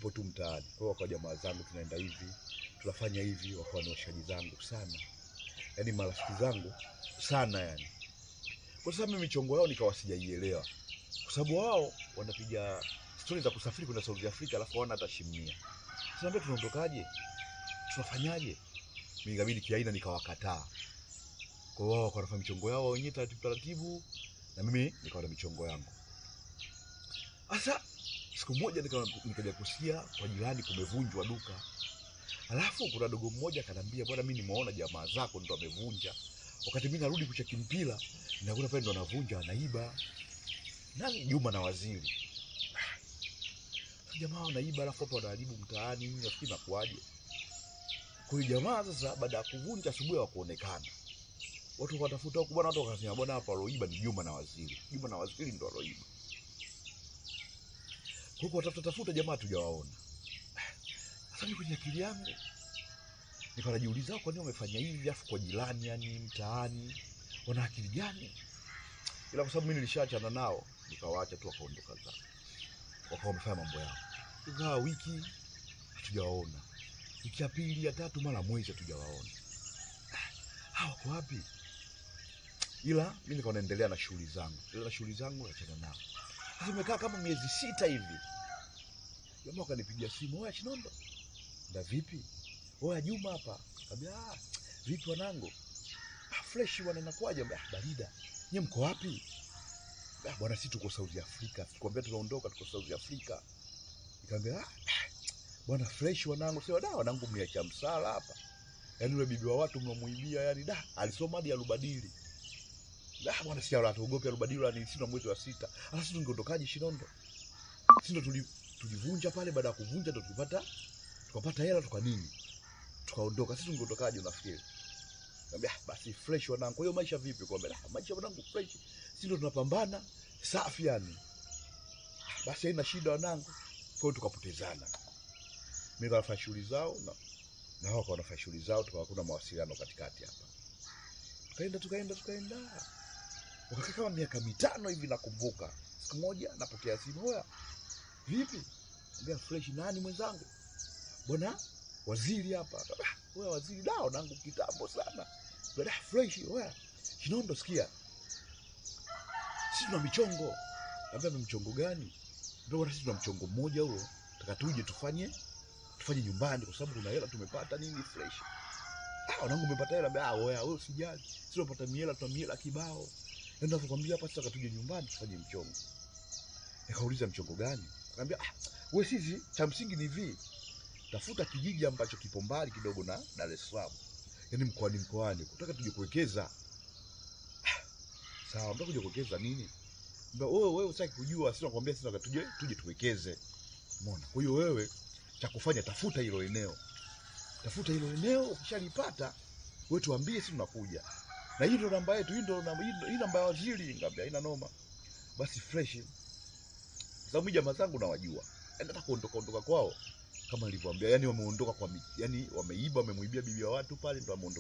hapo tu mtaani. Kwa hiyo kwa jamaa zangu tunaenda hivi, tunafanya hivi, wakawa ni washikaji zangu sana. Yaani marafiki zangu sana yani. Kwa sababu mimi michongo yao nikawa sijaielewa. Kwa sababu wao wanapiga stori za kusafiri kwenda South Africa alafu hawana hata shimia. Sasa ndio tunaondokaje? Tunafanyaje? Mimi ikabidi kiaina nikawakataa. Kwa hiyo wao wanafanya michongo yao wenyewe taratibu na mimi nikawa na michongo yangu. Sasa siku moja nikaja kusikia kwa jirani kumevunjwa duka. Alafu kuna dogo mmoja akaniambia, bwana mimi nimeona jamaa zako ndo wamevunja. Wakati mimi narudi kucheki mpira, ninakuta pale ndo anavunja anaiba. Nani? Juma na Waziri. Jamaa wanaiba alafu hapo wanaharibu mtaani, nafikiri nakuaje. Kwa hiyo jamaa sasa baada ya kuvunja asubuhi hawakuonekana. Watu watafuta huko bwana, watu wakasema bwana hapa aloiba ni Juma na Waziri. Juma na Waziri ndo aloiba. Kwa hiyo watafuta jamaa tujawaona. Sasa mimi kwenye akili yangu nikawa najiuliza kwa nini wamefanya hivi afu kwa jirani yani mtaani wana akili gani? Ila kwa sababu mimi nilishaachana nao nikawaacha tu wakaondoka zao. Wakawa wamefanya mambo yao. Ikawa wiki hatujawaona. Wiki ya pili ya tatu mara mwezi hatujawaona. Hawa kwa wapi? Ila mimi nikawa naendelea na shughuli zangu. Na shughuli zangu naachana nao. Sasa nimekaa kama miezi 6 hivi. Jamaa akanipigia simu, "Oya Chinondo." "Nda vipi?" "Oya Juma hapa." Nikamwambia, "Vipi wanangu?" "Fresh bwana inakuaje?" "Barida." "Nyie mko wapi?" "Bwana sisi tuko South Africa. Tukwambia tunaondoka tuko South Africa." Nikamwambia, "Bwana fresh wanangu." Sema, wanangu mniacha msala hapa." Yaani yule bibi wa watu mnamuibia yani alisoma hadi alubadili. Bwana si hatuogopi alubadili ni sisi mwezi wa 6. Sasa sisi tungeondokaje Chinondo? Sisi ndo tulivunja pale, baada ya kuvunja ndo tukapata hela nini? Tukaondoka. Sisi tungeondokaje unafikiri? Niambia basi fresh wanangu. Kwa hiyo maisha vipi? Kwambia maisha wanangu fresh. Sisi ndo tunapambana safi yani. Basi haina shida wanangu. Kwa hiyo tukapotezana. Mimi nafanya shughuli zao na wao wanafanya shughuli zao, tukawa kuna mawasiliano katikati hapa. Tukaenda. Wakakaa kama miaka 5 hivi nakumbuka. Siku moja napokea simu, "Oya, vipi?" Niambia fresh, "Nani mwenzangu?" "Bwana Waziri hapa." "Oya Waziri dao nangu kitambo sana." "Bwana fresh, oya Chinondo sikia. Sisi tuna michongo." Niambia michongo gani? Ndio sisi tuna mchongo mmoja huo. Nataka tuje tufanye nyumbani kwa sababu kuna hela tumepata nini fresh. Wanangu umepata hela? Niambia oya wewe usijali. Sisi tunapata miela, tuna miela kibao. Ndio nakwambia hapa sasa tuje nyumbani tufanye mchongo. Nikauliza mchongo gani? Akaniambia wewe sisi cha msingi ni hivi. Tafuta kijiji ambacho kipo mbali kidogo na Dar es Salaam. Yaani mkoani. Kutaka tuje kuwekeza. Sawa, unataka kuja kuwekeza nini? Wewe unataka kujua, sisi nakwambia sisi tuje tuwekeze. Umeona? Kwa hiyo wewe cha kufanya tafuta hilo eneo. Ukishalipata wewe tuambie sisi tunakuja. Na hii ndio namba yetu, hii namba ya Waziri. Ngambia haina noma. Basi fresh. Sababu jamaa zangu nawajua. Nataka kuondoka kwao kama nilivyowaambia, yani wameondoka yani wameiba, wamemuibia bibi wa watu pale ndo wameondoka.